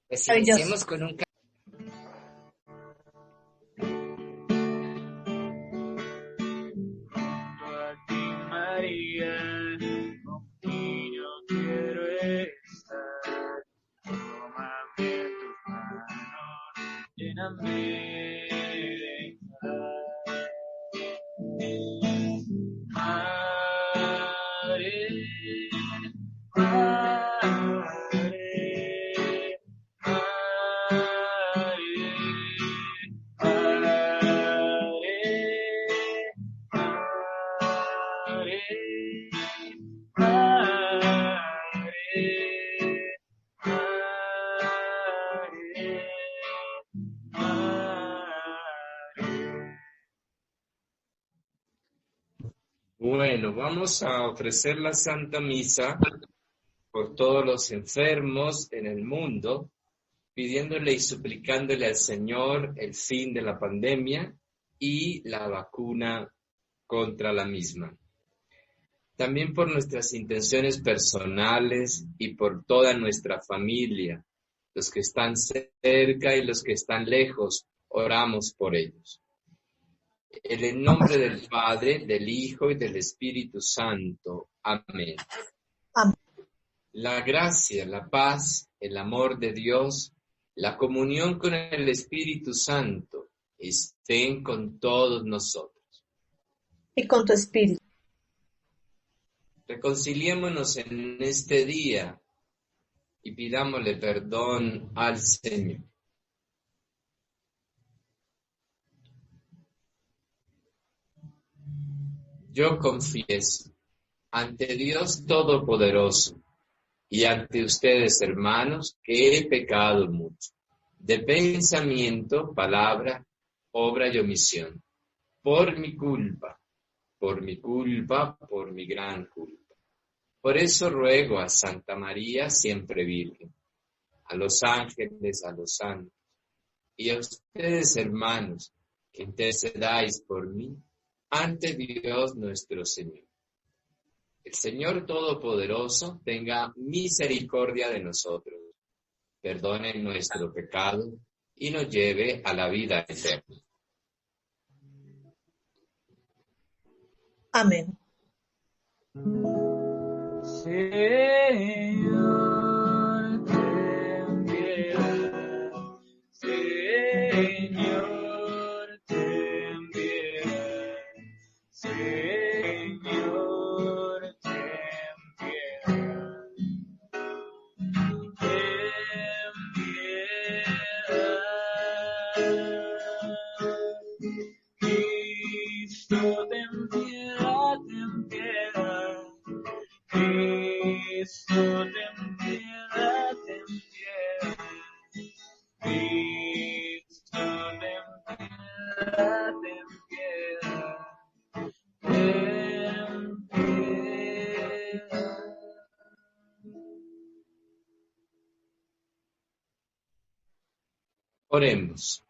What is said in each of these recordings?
Pues Maravilloso. iniciemos con un A ti, María, contigo quiero estar. Tómame en tus manos, lléname de paz. Madre, madre, Bueno, vamos a ofrecer la Santa Misa por todos los enfermos en el mundo, pidiéndole y suplicándole al Señor el fin de la pandemia y la vacuna contra la misma. También por nuestras intenciones personales y por toda nuestra familia, los que están cerca y los que están lejos, oramos por ellos. En el nombre del Padre, del Hijo y del Espíritu Santo. Amén. Amén. La gracia, la paz, el amor de Dios, la comunión con el Espíritu Santo estén con todos nosotros. Y con tu espíritu. Reconciliémonos en este día y pidámosle perdón al Señor. Yo confieso ante Dios Todopoderoso y ante ustedes, hermanos, que he pecado mucho, de pensamiento, palabra, obra y omisión, por mi culpa, por mi gran culpa. Por eso ruego a Santa María, siempre Virgen, a los ángeles, a los santos, y a ustedes, hermanos, que intercedáis por mí ante Dios nuestro Señor. El Señor Todopoderoso tenga misericordia de nosotros, perdone nuestro pecado y nos lleve a la vida eterna. Amén. Señor, ten piedad. Señor, ten piedad. Señor, ten piedad. Ten piedad. Cristo, ten piedad, ten piedad. Cristo, ten piedad, ten piedad. Cristo, ten piedad, ten piedad. Ten piedad. Oremos.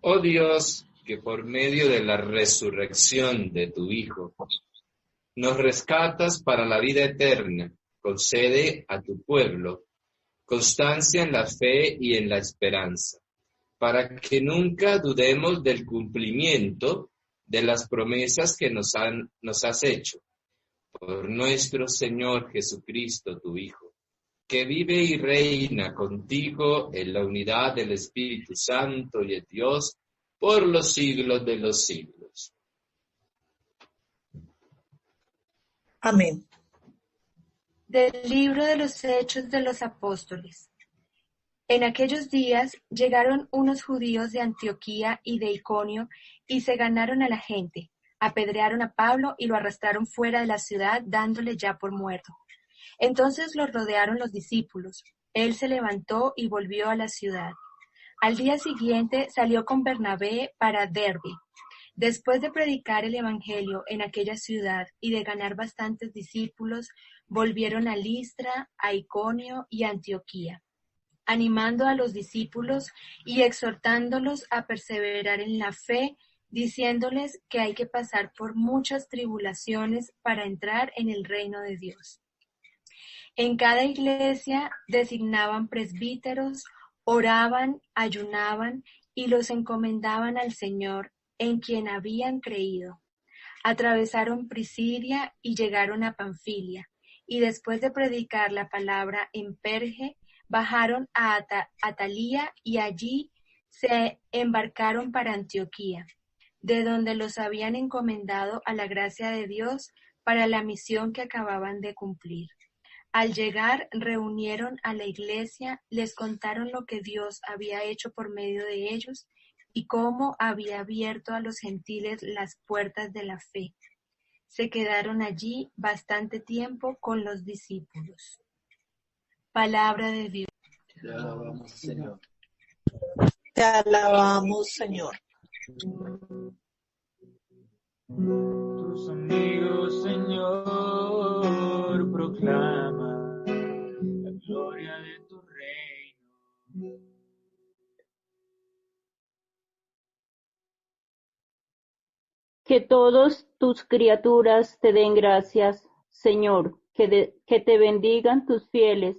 Oh Dios, que por medio de la resurrección de tu Hijo, nos rescatas para la vida eterna, concede a tu pueblo constancia en la fe y en la esperanza, para que nunca dudemos del cumplimiento de las promesas que nos has hecho. Por nuestro Señor Jesucristo, tu Hijo, que vive y reina contigo en la unidad del Espíritu Santo y de Dios por los siglos de los siglos. Amén. Del libro de los Hechos de los Apóstoles. En aquellos días llegaron unos judíos de Antioquía y de Iconio y se ganaron a la gente, apedrearon a Pablo y lo arrastraron fuera de la ciudad dándole ya por muerto. Entonces lo rodearon los discípulos. Él se levantó y volvió a la ciudad. Al día siguiente salió con Bernabé para Derbe. Después de predicar el evangelio en aquella ciudad y de ganar bastantes discípulos, volvieron a Listra, a Iconio y a Antioquía, animando a los discípulos y exhortándolos a perseverar en la fe, diciéndoles que hay que pasar por muchas tribulaciones para entrar en el reino de Dios. En cada iglesia designaban presbíteros, oraban, ayunaban y los encomendaban al Señor, en quien habían creído. Atravesaron Prisidia y llegaron a Panfilia, y después de predicar la palabra en Perge, bajaron a Atalía y allí se embarcaron para Antioquía, de donde los habían encomendado a la gracia de Dios para la misión que acababan de cumplir. Al llegar, reunieron a la iglesia, les contaron lo que Dios había hecho por medio de ellos y cómo había abierto a los gentiles las puertas de la fe. Se quedaron allí bastante tiempo con los discípulos. Palabra de Dios. Te alabamos, Señor. Te alabamos, Señor. Tus amigos, Señor, proclama la gloria de tu reino. Que todos tus criaturas te den gracias, Señor, que te bendigan tus fieles,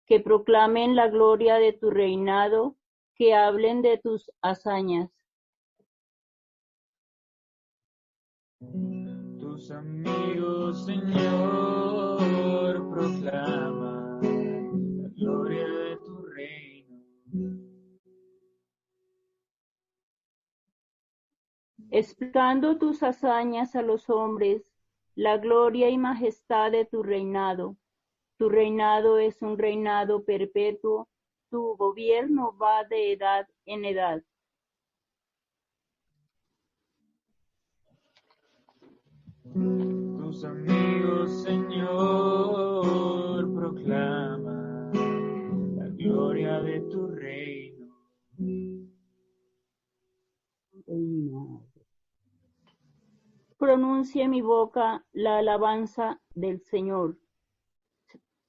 que proclamen la gloria de tu reinado, que hablen de tus hazañas. Tus amigos, Señor, proclama la gloria de tu reino. Explicando tus hazañas a los hombres, la gloria y majestad de tu reinado. Tu reinado es un reinado perpetuo, tu gobierno va de edad en edad. Tus amigos, Señor, proclama la gloria de tu reino. Pronuncie mi boca la alabanza del Señor.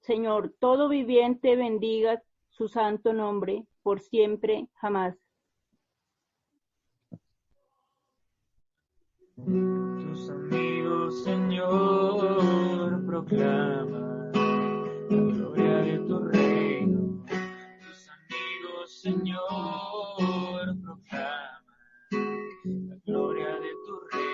Señor, todo viviente bendiga su santo nombre, por siempre, jamás. Tus amigos, Señor, proclama la gloria de tu reino. Tus amigos, Señor, proclama la gloria de tu reino.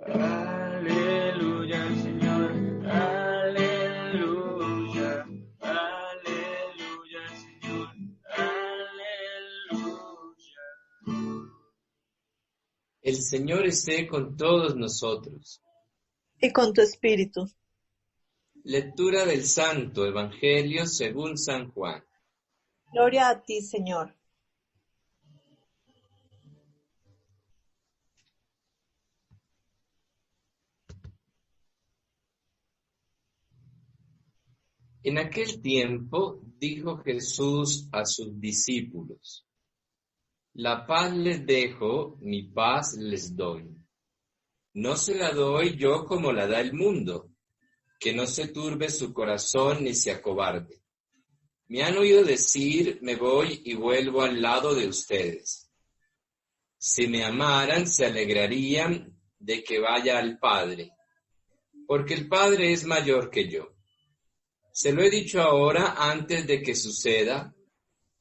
Aleluya al Señor, aleluya, aleluya al Señor, aleluya. El Señor esté con todos nosotros. Y con tu espíritu. Lectura del Santo Evangelio según San Juan. Gloria a ti, Señor. En aquel tiempo dijo Jesús a sus discípulos: La paz les dejo, mi paz les doy. No se la doy yo como la da el mundo, que no se turbe su corazón ni se acobarde. Me han oído decir, me voy y vuelvo al lado de ustedes. Si me amaran, se alegrarían de que vaya al Padre, porque el Padre es mayor que yo. Se lo he dicho ahora antes de que suceda,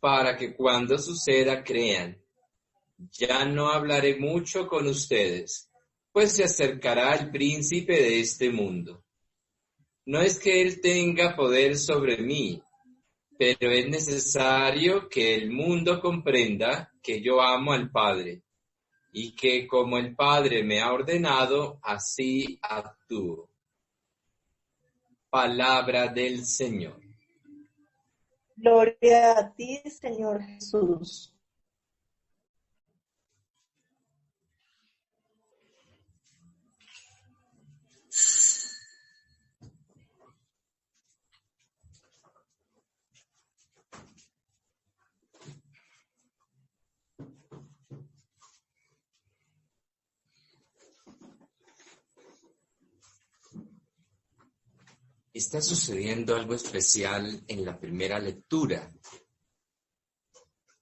para que cuando suceda crean. Ya no hablaré mucho con ustedes, pues se acercará el príncipe de este mundo. No es que él tenga poder sobre mí, pero es necesario que el mundo comprenda que yo amo al Padre, y que como el Padre me ha ordenado, así actúo. Palabra del Señor. Gloria a ti, Señor Jesús. Está sucediendo algo especial en la primera lectura,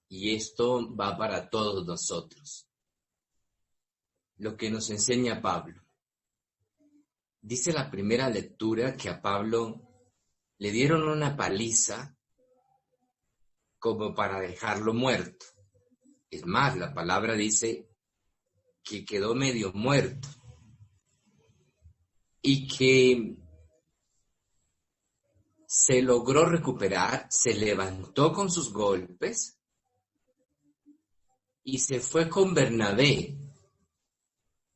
y esto va para todos nosotros. lo que nos enseña Pablo. Dice la primera lectura que a Pablo le dieron una paliza como para dejarlo muerto. Es más, la palabra dice que quedó medio muerto y que se logró recuperar, se levantó con sus golpes y se fue con Bernabé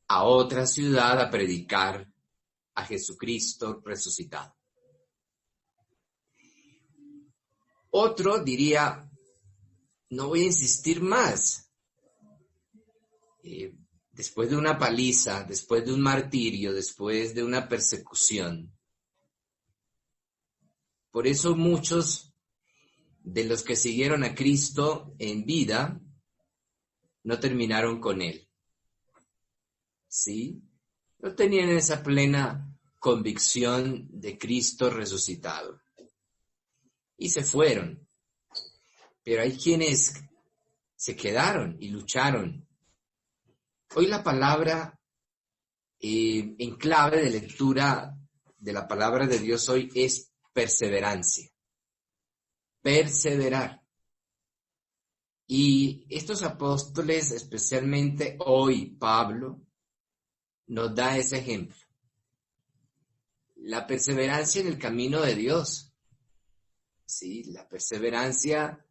a otra ciudad a predicar a Jesucristo resucitado. Otro diría, no voy a insistir más. Después de una paliza, después de un martirio, después de una persecución. Por eso muchos de los que siguieron a Cristo en vida no terminaron con Él. ¿Sí? No tenían esa plena convicción de Cristo resucitado. Y se fueron. Pero hay quienes se quedaron y lucharon. Hoy la palabra en clave de lectura de la palabra de Dios hoy es perseverancia. Perseverar. Y estos apóstoles, especialmente hoy Pablo, nos da ese ejemplo. La perseverancia en el camino de Dios. Sí, la perseverancia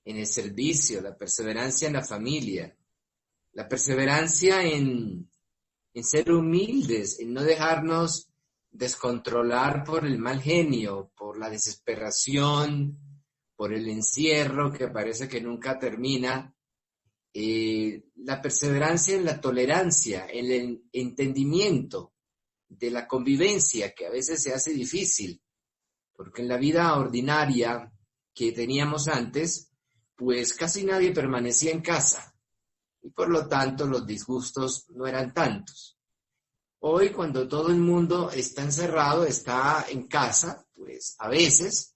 en el servicio, la perseverancia en la familia, la perseverancia en ser humildes, en no dejarnos descontrolar por el mal genio, por la desesperación, por el encierro que parece que nunca termina. La perseverancia en la tolerancia, en el entendimiento de la convivencia, que a veces se hace difícil, porque en la vida ordinaria que teníamos antes, pues casi nadie permanecía en casa, y por lo tanto los disgustos no eran tantos. Hoy, cuando todo el mundo está encerrado, está en casa, pues a veces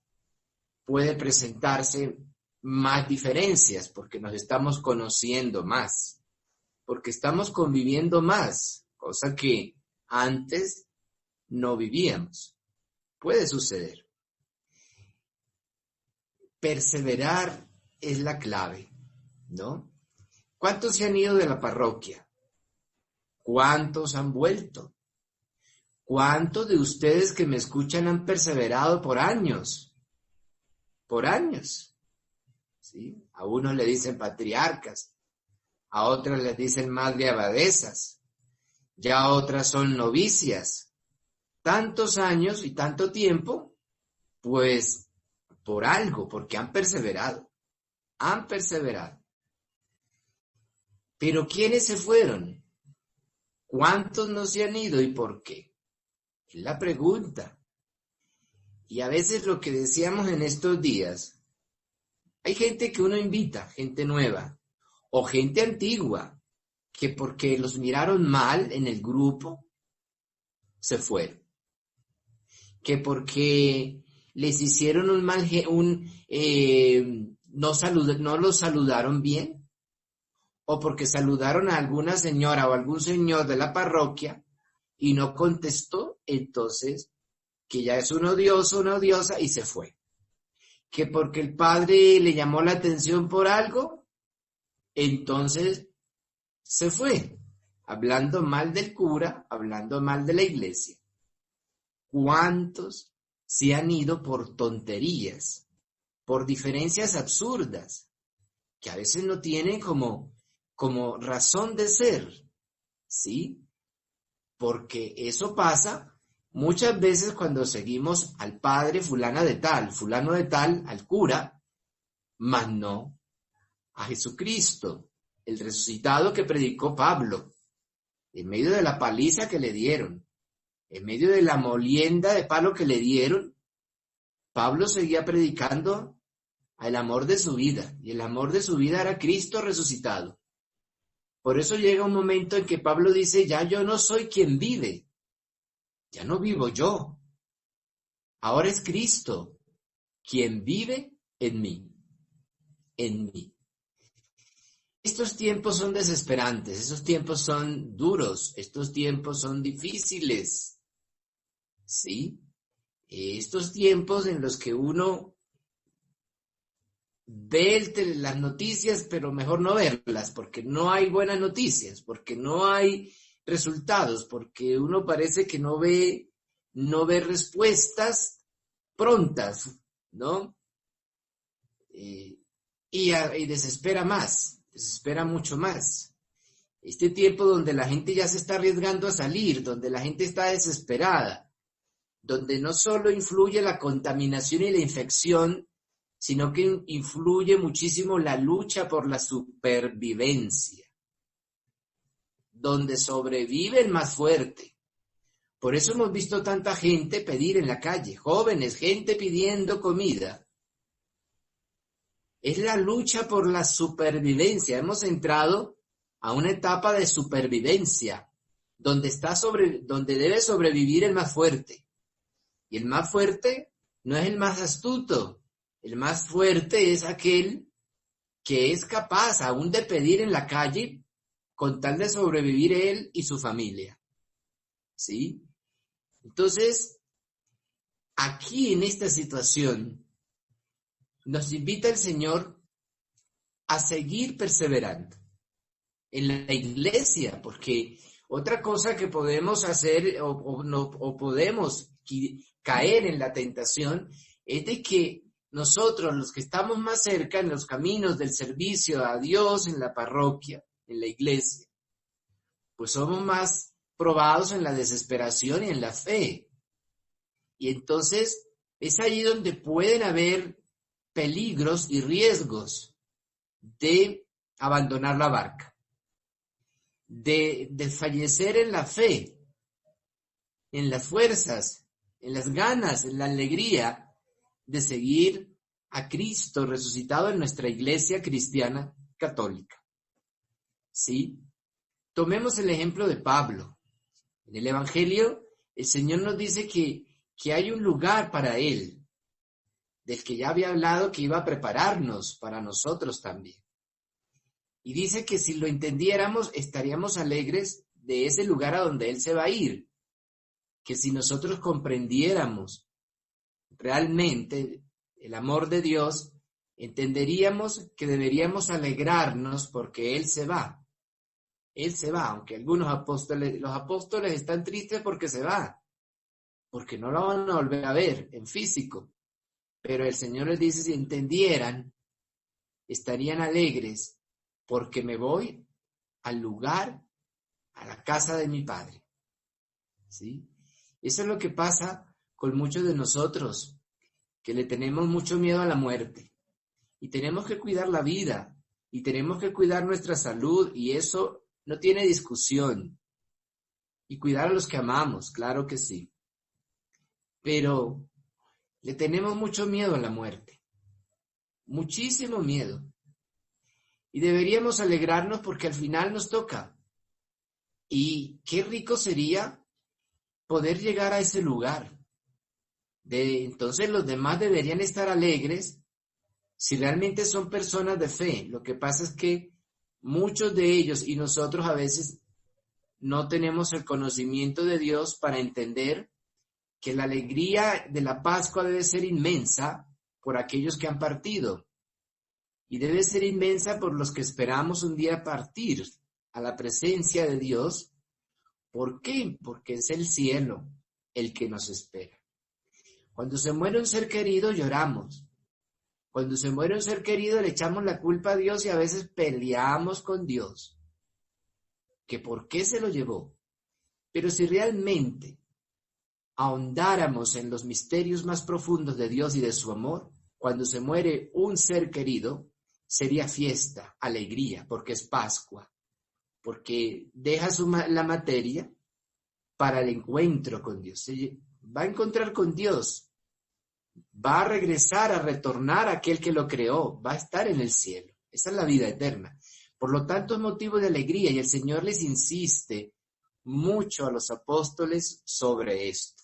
puede presentarse más diferencias, porque nos estamos conociendo más, porque estamos conviviendo más, cosa que antes no vivíamos. Puede suceder. Perseverar es la clave, ¿no? ¿Cuántos se han ido de la parroquia? ¿Cuántos han vuelto? ¿Cuántos de ustedes que me escuchan han perseverado por años? Por años. ¿Sí? A unos le dicen patriarcas, a otras les dicen madre abadesas, ya otras son novicias. Tantos años y tanto tiempo, pues por algo, porque han perseverado. Han perseverado. Pero ¿quiénes se fueron? ¿Cuántos no se han ido y por qué? Es la pregunta. Y a veces lo que decíamos en estos días, hay gente que uno invita, gente nueva, o gente antigua, que porque los miraron mal en el grupo, se fueron. Que porque les hicieron un mal, no los saludaron bien, o porque saludaron a alguna señora o algún señor de la parroquia y no contestó, entonces que ya es un odioso, una odiosa, y se fue. Que porque el padre le llamó la atención por algo, entonces se fue, hablando mal del cura, hablando mal de la iglesia. ¿Cuántos se han ido por tonterías, por diferencias absurdas, que a veces no tienen como razón de ser? ¿Sí? Porque eso pasa muchas veces cuando seguimos al padre fulano de tal, al cura, mas no a Jesucristo, el resucitado que predicó Pablo, en medio de la paliza que le dieron, en medio de la molienda de palo que le dieron, Pablo seguía predicando el amor de su vida, y el amor de su vida era Cristo resucitado. Por eso llega un momento en que Pablo dice, ya yo no soy quien vive, ya no vivo yo, ahora es Cristo quien vive en mí, en mí. Estos tiempos son desesperantes, estos tiempos son duros, estos tiempos son difíciles, ¿sí? Estos tiempos en los que uno ve las noticias, pero mejor no verlas, porque no hay buenas noticias, porque no hay resultados, porque uno parece que no ve respuestas prontas, ¿no? Y desespera más, desespera mucho más. Este tiempo donde la gente ya se está arriesgando a salir, donde la gente está desesperada, donde no solo influye la contaminación y la infección, sino que influye muchísimo la lucha por la supervivencia, donde sobrevive el más fuerte. Por eso hemos visto tanta gente pedir en la calle, jóvenes, gente pidiendo comida. Es la lucha por la supervivencia. Hemos entrado a una etapa de supervivencia, donde debe sobrevivir el más fuerte. Y el más fuerte no es el más astuto. El más fuerte es aquel que es capaz aún de pedir en la calle con tal de sobrevivir él y su familia. ¿Sí? Entonces, aquí en esta situación, nos invita el Señor a seguir perseverando en la iglesia, porque otra cosa que podemos hacer o podemos caer en la tentación es de que nosotros, los que estamos más cerca en los caminos del servicio a Dios, en la parroquia, en la iglesia, pues somos más probados en la desesperación y en la fe. Y entonces es ahí donde pueden haber peligros y riesgos de abandonar la barca, de fallecer en la fe, en las fuerzas, en las ganas, en la alegría de seguir a Cristo resucitado en nuestra iglesia cristiana católica. ¿Sí? Tomemos el ejemplo de Pablo. En el Evangelio, el Señor nos dice que hay un lugar para Él, del que ya había hablado que iba a prepararnos para nosotros también. Y dice que si lo entendiéramos, estaríamos alegres de ese lugar a donde Él se va a ir. Que si nosotros comprendiéramos realmente el amor de Dios, entenderíamos que deberíamos alegrarnos porque Él se va. Él se va, aunque los apóstoles están tristes porque se va, porque no lo van a volver a ver en físico. Pero el Señor les dice, si entendieran, estarían alegres porque me voy al lugar, a la casa de mi Padre. ¿Sí? Eso es lo que pasa con muchos de nosotros, que le tenemos mucho miedo a la muerte. Y tenemos que cuidar la vida, y tenemos que cuidar nuestra salud, y eso no tiene discusión. Y cuidar a los que amamos, claro que sí. Pero le tenemos mucho miedo a la muerte, muchísimo miedo. Y deberíamos alegrarnos porque al final nos toca. Y qué rico sería poder llegar a ese lugar. Entonces los demás deberían estar alegres si realmente son personas de fe. Lo que pasa es que muchos de ellos y nosotros a veces no tenemos el conocimiento de Dios para entender que la alegría de la Pascua debe ser inmensa por aquellos que han partido y debe ser inmensa por los que esperamos un día partir a la presencia de Dios. ¿Por qué? Porque es el cielo el que nos espera. Cuando se muere un ser querido lloramos. Cuando se muere un ser querido le echamos la culpa a Dios y a veces peleamos con Dios. ¿Que por qué se lo llevó? Pero si realmente ahondáramos en los misterios más profundos de Dios y de su amor, cuando se muere un ser querido, sería fiesta, alegría, porque es Pascua, porque deja la materia para el encuentro con Dios. Se va a encontrar con Dios, va a regresar, a retornar a aquel que lo creó, va a estar en el cielo. Esa es la vida eterna. Por lo tanto, es motivo de alegría y el Señor les insiste mucho a los apóstoles sobre esto.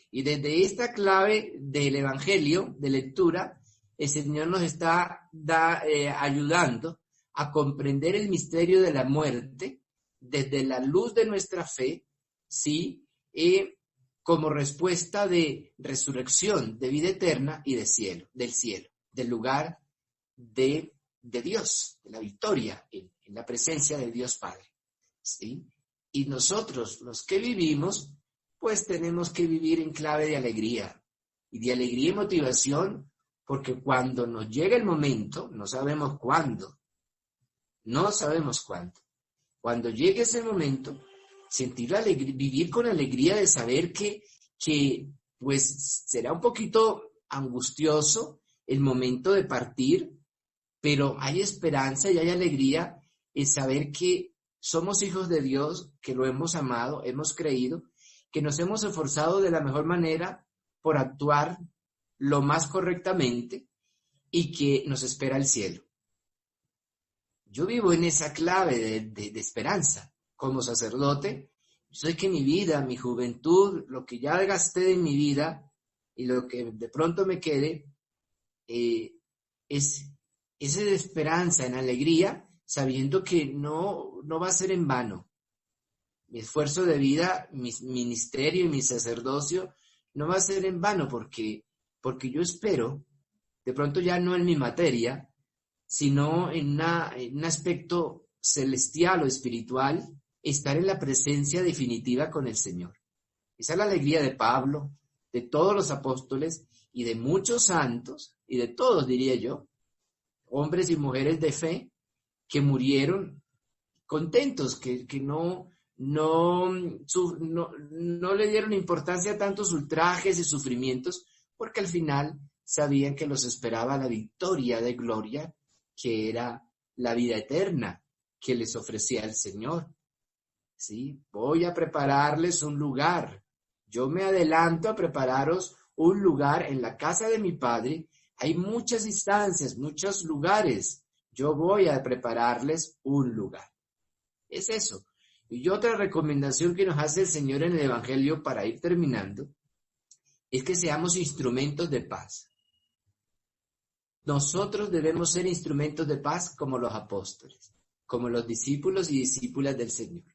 Y desde esta clave del Evangelio, de lectura, el Señor nos está ayudando a comprender el misterio de la muerte desde la luz de nuestra fe, ¿sí? Como respuesta de resurrección, de vida eterna y del cielo, del lugar de Dios, de la victoria en la presencia de Dios Padre, ¿sí? Y nosotros, los que vivimos, pues tenemos que vivir en clave de alegría y motivación, porque cuando nos llega el momento, no sabemos cuándo, cuando llegue ese momento, vivir con alegría de saber que pues será un poquito angustioso el momento de partir, pero hay esperanza y hay alegría en saber que somos hijos de Dios, que lo hemos amado, hemos creído, que nos hemos esforzado de la mejor manera por actuar lo más correctamente y que nos espera el cielo. Yo vivo en esa clave de esperanza. Como sacerdote, sé que mi vida, mi juventud, lo que ya gasté en mi vida y lo que de pronto me quede, es de esperanza, en alegría, sabiendo que no va a ser en vano. Mi esfuerzo de vida, mi ministerio y mi sacerdocio no va a ser en vano porque yo espero, de pronto ya no en mi materia, sino en un aspecto celestial o espiritual, estar en la presencia definitiva con el Señor. Esa es la alegría de Pablo, de todos los apóstoles y de muchos santos, y de todos, diría yo, hombres y mujeres de fe que murieron contentos, que no le dieron importancia a tantos ultrajes y sufrimientos, porque al final sabían que los esperaba la victoria de gloria, que era la vida eterna que les ofrecía el Señor. ¿Sí? Voy a prepararles un lugar. Yo me adelanto a prepararos un lugar en la casa de mi Padre. Hay muchas instancias, muchos lugares. Yo voy a prepararles un lugar. Es eso. Y otra recomendación que nos hace el Señor en el Evangelio para ir terminando es que seamos instrumentos de paz. Nosotros debemos ser instrumentos de paz como los apóstoles, como los discípulos y discípulas del Señor.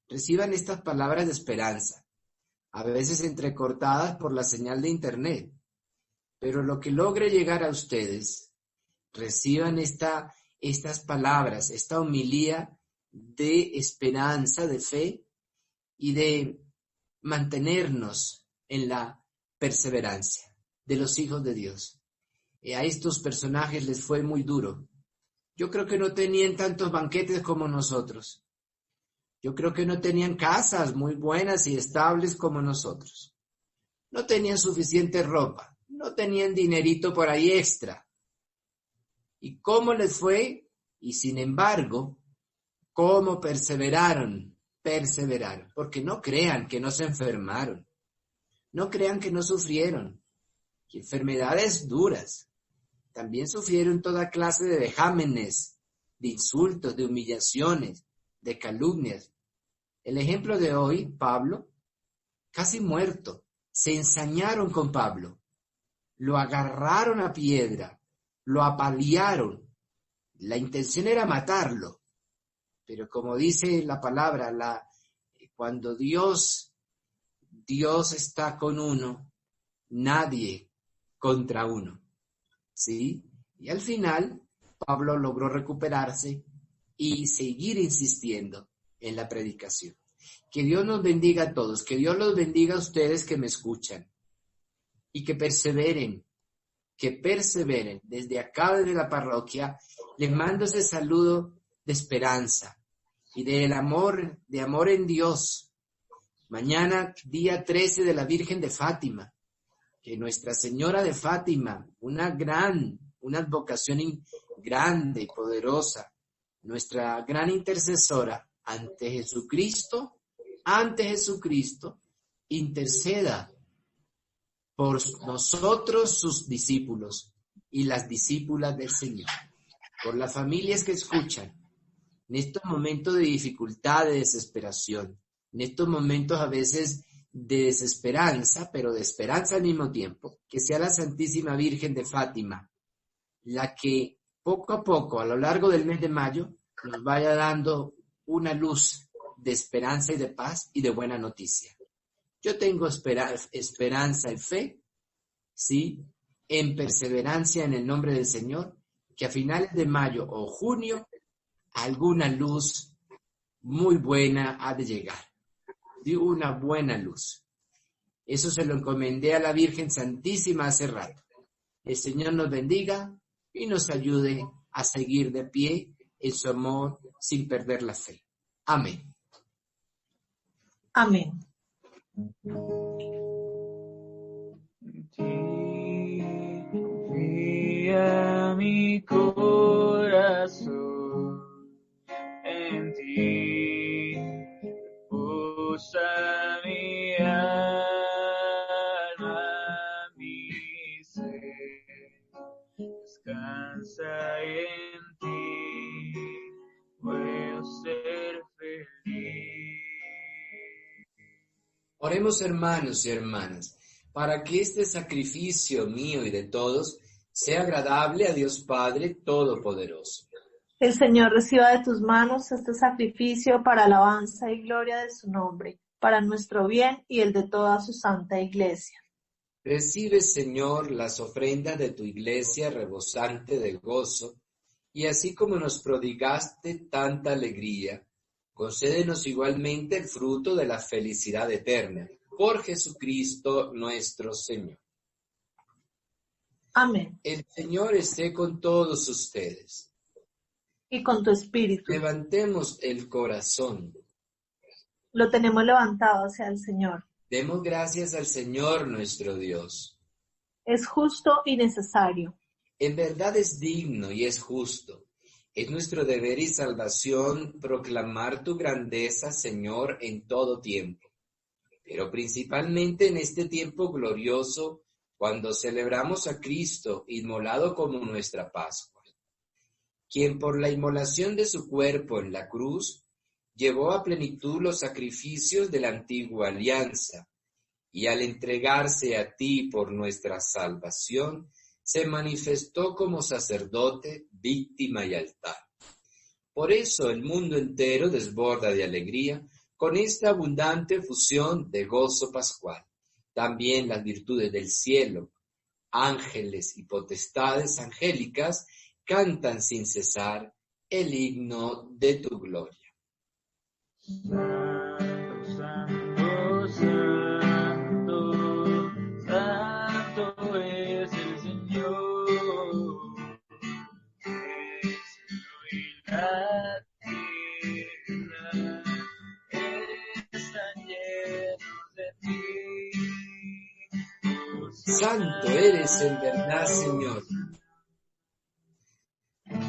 Reciban estas palabras de esperanza, a veces entrecortadas por la señal de internet, pero lo que logre llegar a ustedes, reciban estas palabras, esta homilía de esperanza, de fe y de mantenernos en la perseverancia de los hijos de Dios. A estos personajes les fue muy duro. Yo creo que no tenían tantos banquetes como nosotros. Yo creo que no tenían casas muy buenas y estables como nosotros. No tenían suficiente ropa. No tenían dinerito por ahí extra. ¿Y cómo les fue? Y sin embargo, ¿cómo perseveraron? Perseveraron. Porque no crean que no se enfermaron. No crean que no sufrieron. Que enfermedades duras. También sufrieron toda clase de vejámenes, de insultos, de humillaciones, de calumnias. El ejemplo de hoy, Pablo, casi muerto, se ensañaron con Pablo, lo agarraron a piedra, lo apalearon. La intención era matarlo, pero como dice la palabra, cuando Dios está con uno, nadie contra uno. ¿Sí? Y al final, Pablo logró recuperarse y seguir insistiendo en la predicación. Que Dios nos bendiga a todos, que Dios los bendiga a ustedes que me escuchan y que perseveren desde acá, desde la parroquia. Les mando ese saludo de esperanza y de amor en Dios. Mañana, día 13 de la Virgen de Fátima. Que Nuestra Señora de Fátima, una advocación grande y poderosa, nuestra gran intercesora ante Jesucristo, interceda por nosotros, sus discípulos y las discípulas del Señor, por las familias que escuchan en estos momentos de dificultad, de desesperación, en estos momentos a veces de desesperanza, pero de esperanza al mismo tiempo, que sea la Santísima Virgen de Fátima la que poco a poco, a lo largo del mes de mayo, nos vaya dando una luz de esperanza y de paz y de buena noticia. Yo tengo esperanza y fe, ¿sí?, en perseverancia en el nombre del Señor, que a finales de mayo o junio alguna luz muy buena ha de llegar, ¿sí?, una buena luz. Eso se lo encomendé a la Virgen Santísima hace rato. El Señor nos bendiga y nos ayude a seguir de pie en su amor sin perder la fe. Amén. Amén. En ti confía mi corazón, en ti reposa mi alma, mi ser, descansa en ti, puedo ser feliz. Oremos, hermanos y hermanas, para que este sacrificio mío y de todos sea agradable a Dios Padre Todopoderoso. El Señor reciba de tus manos este sacrificio para alabanza y gloria de su nombre, para nuestro bien y el de toda su santa iglesia. Recibe, Señor, las ofrendas de tu iglesia rebosante de gozo, y así como nos prodigaste tanta alegría, concédenos igualmente el fruto de la felicidad eterna. Por Jesucristo nuestro Señor. Amén. El Señor esté con todos ustedes. Y con tu espíritu. Levantemos el corazón. Lo tenemos levantado hacia el Señor. Demos gracias al Señor nuestro Dios. Es justo y necesario. En verdad es digno y es justo. Es nuestro deber y salvación proclamar tu grandeza, Señor, en todo tiempo, pero principalmente en este tiempo glorioso, cuando celebramos a Cristo inmolado como nuestra Pascua, quien por la inmolación de su cuerpo en la cruz llevó a plenitud los sacrificios de la antigua alianza, y al entregarse a ti por nuestra salvación, se manifestó como sacerdote, víctima y altar. Por eso el mundo entero desborda de alegría con esta abundante fusión de gozo pascual. También las virtudes del cielo, ángeles y potestades angélicas cantan sin cesar el himno de tu gloria. Santo, santo, santo, santo es el Señor, el cielo y la tierra están llenos de ti. Santo eres en verdad, Señor,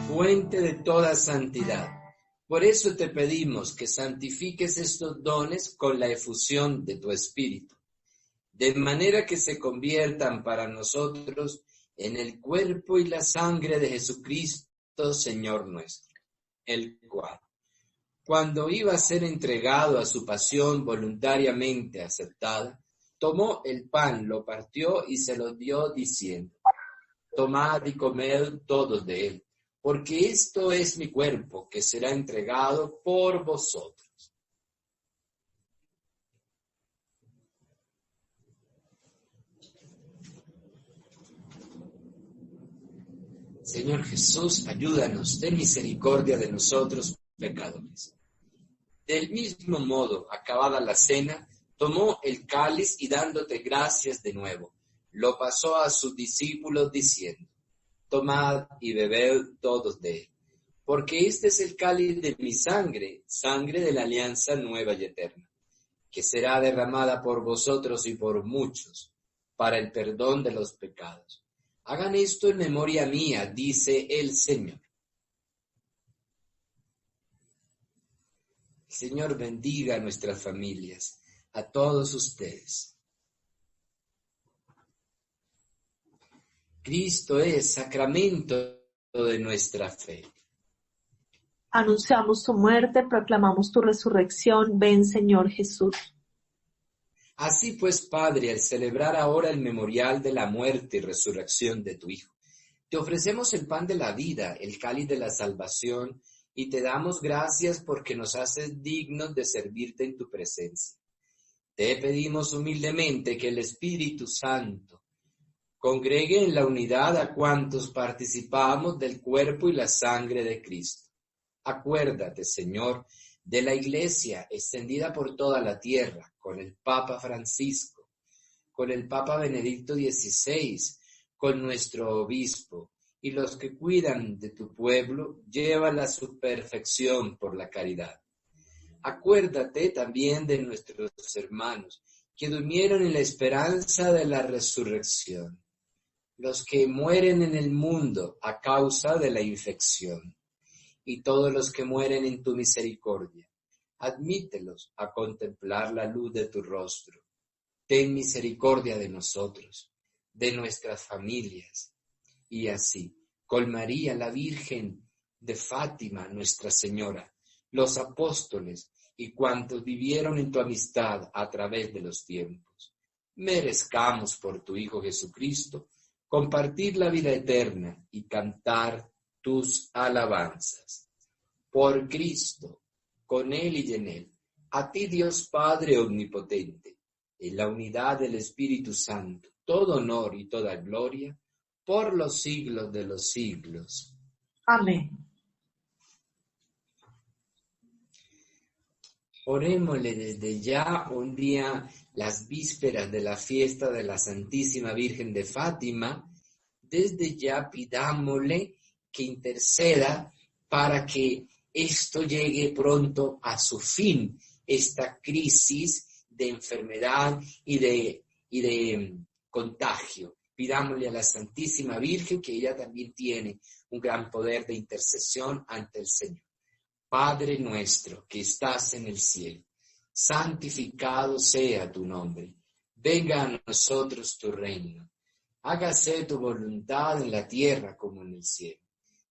fuente de toda santidad. Por eso te pedimos que santifiques estos dones con la efusión de tu Espíritu, de manera que se conviertan para nosotros en el cuerpo y la sangre de Jesucristo, Señor nuestro, el cual, cuando iba a ser entregado a su pasión voluntariamente aceptada, tomó el pan, lo partió y se lo dio diciendo: tomad y comed todos de él, porque esto es mi cuerpo que será entregado por vosotros. Señor Jesús, ayúdanos, ten misericordia de nosotros, pecadores. Del mismo modo, acabada la cena, tomó el cáliz y dándote gracias de nuevo, lo pasó a sus discípulos diciendo: tomad y bebed todos de él, porque este es el cáliz de mi sangre, sangre de la alianza nueva y eterna, que será derramada por vosotros y por muchos, para el perdón de los pecados. Hagan esto en memoria mía, dice el Señor. El Señor bendiga a nuestras familias, a todos ustedes. Cristo es sacramento de nuestra fe. Anunciamos tu muerte, proclamamos tu resurrección. Ven, Señor Jesús. Así pues, Padre, al celebrar ahora el memorial de la muerte y resurrección de tu Hijo, Te ofrecemos el pan de la vida, el cáliz de la salvación, y te damos gracias porque nos haces dignos de servirte en tu presencia. Te pedimos humildemente que el Espíritu Santo congregue en la unidad a cuantos participamos del cuerpo y la sangre de Cristo. Acuérdate, Señor, de la Iglesia extendida por toda la tierra, con el Papa Francisco, con el Papa Benedicto XVI, con nuestro obispo, y los que cuidan de tu pueblo, llévala a su perfección por la caridad. Acuérdate también de nuestros hermanos que durmieron en la esperanza de la resurrección, los que mueren en el mundo a causa de la infección, y todos los que mueren en tu misericordia. Admítelos a contemplar la luz de tu rostro. Ten misericordia de nosotros, de nuestras familias. Y así, con María la Virgen de Fátima, Nuestra Señora, los apóstoles y cuantos vivieron en tu amistad a través de los tiempos, merezcamos por tu Hijo Jesucristo compartir la vida eterna y cantar tus alabanzas. Por Cristo, con Él y en Él, a ti Dios Padre Omnipotente, en la unidad del Espíritu Santo, todo honor y toda gloria, por los siglos de los siglos. Amén. Orémosle desde ya, un día, las vísperas de la fiesta de la Santísima Virgen de Fátima. Desde ya pidámosle que interceda para que esto llegue pronto a su fin, esta crisis de enfermedad y de contagio. Pidámosle a la Santísima Virgen que ella también tiene un gran poder de intercesión ante el Señor. Padre nuestro que estás en el cielo, santificado sea tu nombre. Venga a nosotros tu reino. Hágase tu voluntad en la tierra como en el cielo.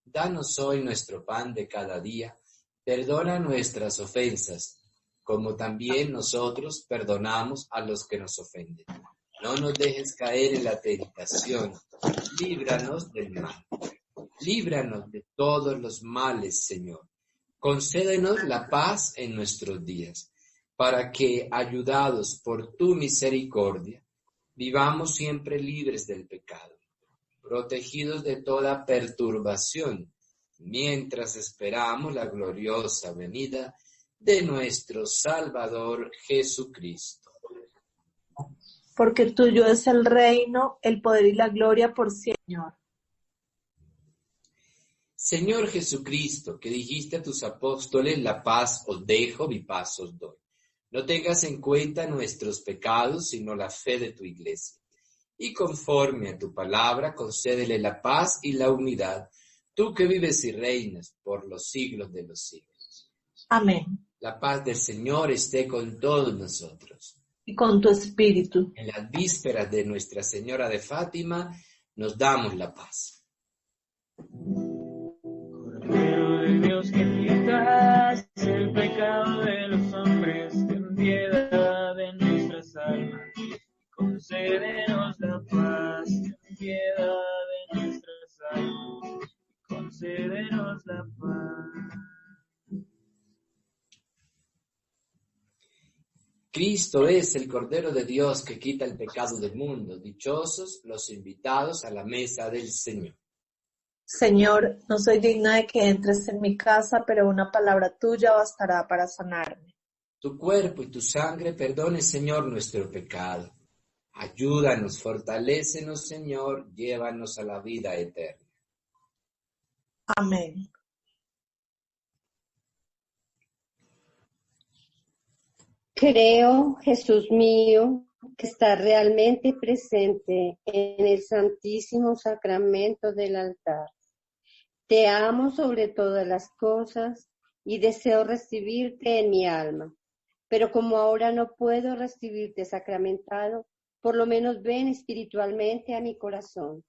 Danos hoy nuestro pan de cada día. Perdona nuestras ofensas, como también nosotros perdonamos a los que nos ofenden. No nos dejes caer en la tentación. Líbranos del mal. Líbranos de todos los males, Señor. Concédenos la paz en nuestros días, para que, ayudados por tu misericordia, vivamos siempre libres del pecado, protegidos de toda perturbación, mientras esperamos la gloriosa venida de nuestro Salvador Jesucristo. Porque tuyo es el reino, el poder y la gloria por siempre, Señor. Señor Jesucristo, que dijiste a tus apóstoles, la paz os dejo, mi paz os doy. No tengas en cuenta nuestros pecados, sino la fe de tu iglesia. Y conforme a tu palabra, concédele la paz y la unidad, tú que vives y reinas por los siglos de los siglos. Amén. La paz del Señor esté con todos nosotros. Y con tu espíritu. En las vísperas de Nuestra Señora de Fátima, nos damos la paz. Cordero de Dios que quitas el pecado de los hombres, ten piedad de nuestras almas, concédenos la paz, ten piedad de nuestras almas, concédenos la paz. Cristo es el Cordero de Dios que quita el pecado del mundo. Dichosos los invitados a la mesa del Señor. Señor, no soy digna de que entres en mi casa, pero una palabra tuya bastará para sanarme. Tu cuerpo y tu sangre perdone, Señor, nuestro pecado. Ayúdanos, fortalécenos, Señor, llévanos a la vida eterna. Amén. Creo, Jesús mío, que está realmente presente en el Santísimo Sacramento del altar. Te amo sobre todas las cosas y deseo recibirte en mi alma. Pero como ahora no puedo recibirte sacramentado, por lo menos ven espiritualmente a mi corazón.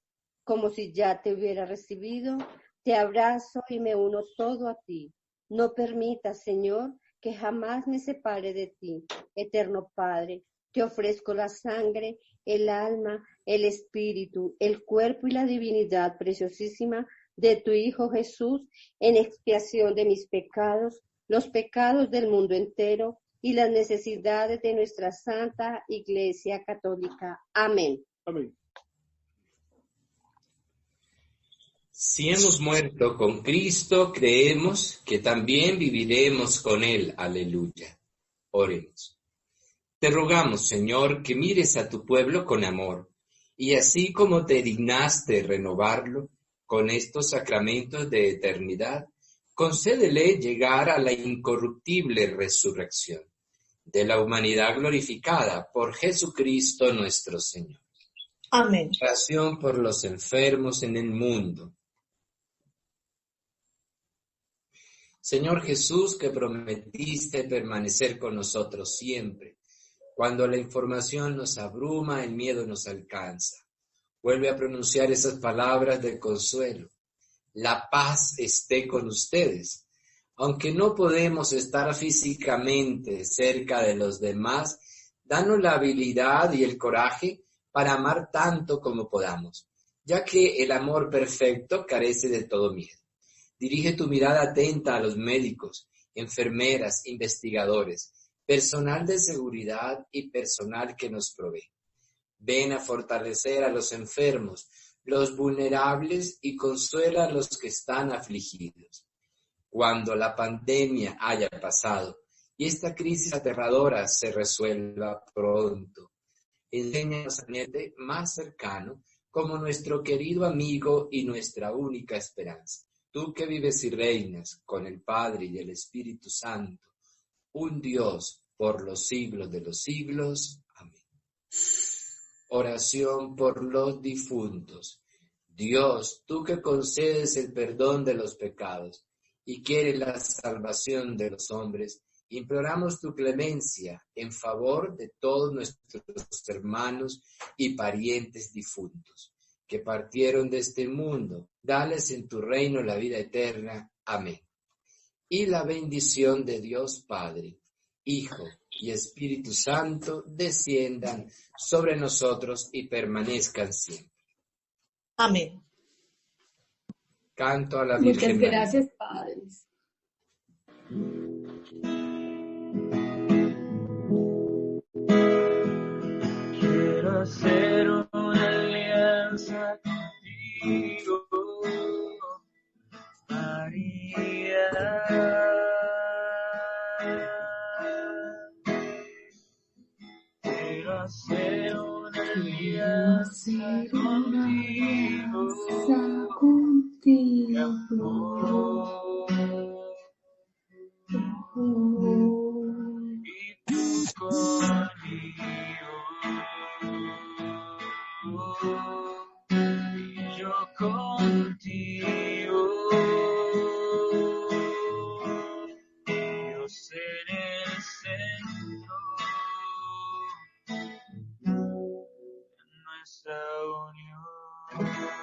Como si ya te hubiera recibido, te abrazo y me uno todo a ti. No permitas, Señor, que jamás me separe de ti. Eterno Padre, te ofrezco la sangre el alma, el espíritu, el cuerpo y la divinidad preciosísima de tu Hijo Jesús, en expiación de mis pecados, los pecados del mundo entero y las necesidades de nuestra Santa Iglesia Católica. Amén. Amén. Si hemos muerto con Cristo, creemos que también viviremos con Él. Aleluya. Oremos. Te rogamos, Señor, que mires a tu pueblo con amor, y así como te dignaste renovarlo con estos sacramentos de eternidad, concédele llegar a la incorruptible resurrección de la humanidad glorificada por Jesucristo nuestro Señor. Amén. Oración por los enfermos en el mundo. Señor Jesús, que prometiste permanecer con nosotros siempre, cuando la información nos abruma, el miedo nos alcanza. Vuelve a pronunciar esas palabras de consuelo. La paz esté con ustedes. Aunque no podemos estar físicamente cerca de los demás, danos la habilidad y el coraje para amar tanto como podamos, ya que el amor perfecto carece de todo miedo. Dirige tu mirada atenta a los médicos, enfermeras, investigadores, personal de seguridad y personal que nos provee. Ven a fortalecer a los enfermos, los vulnerables y consuela a los que están afligidos. Cuando la pandemia haya pasado y esta crisis aterradora se resuelva pronto, enséñanos a tenerte más cercano como nuestro querido amigo y nuestra única esperanza. Tú que vives y reinas con el Padre y el Espíritu Santo, un Dios por los siglos de los siglos. Amén. Oración por los difuntos. Dios, tú que concedes el perdón de los pecados y quieres la salvación de los hombres, imploramos tu clemencia en favor de todos nuestros hermanos y parientes difuntos que partieron de este mundo. Dales en tu reino la vida eterna. Amén. Y la bendición de Dios Padre, Hijo y Espíritu Santo desciendan sobre nosotros y permanezcan siempre. Amén. Canto a la Virgen Muchas María. gracias, padres. Quiero hacer una alianza contigo, María. Quiero hacer una alianza contigo, de amor, y tú conmigo, y yo contigo. Dios en el centro de nuestra unión.